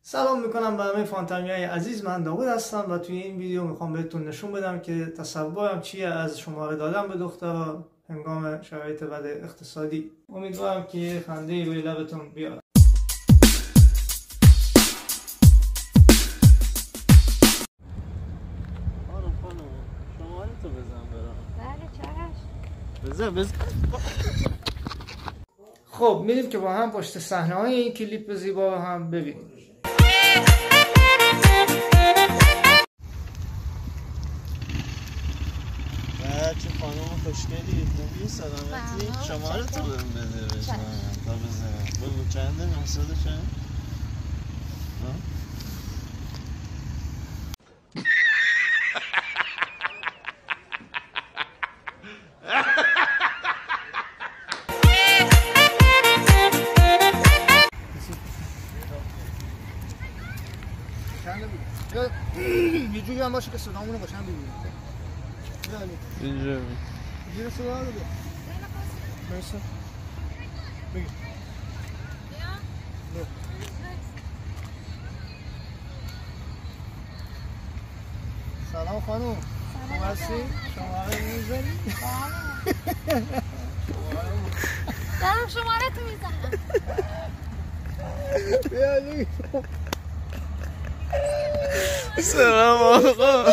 سلام میکنم به همه فانتامیای عزیز. من داوود هستم و توی این ویدیو میخوام بهتون نشون بدم که تصورم چیه از شماره دادن به دخترها هنگام شرایط بد اقتصادی. امیدوارم که خنده روی لبتون بیاد. شماره تو بزن برام. بله چشم. بزن. خب میریم که با هم پشت صحنه های این کلیپ زیبا رو هم ببینیم. چه خانم خوشگلی، خوبی، سلامتی. شماره تو بهم بده بزن. تا بزن. بگو چنده؟ محصول چند؟ یه جوری هم باشه که صدامون رو قشنگ ببینید. اینجا اینجا صدا رو بده. مرسی. بگید. سلام خانم. خوب هستی؟ شماره میزنی؟ دارم شماره تو میزنم. بیالی. سلام آقا.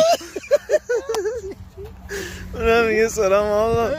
اونم میگه سلام آقا.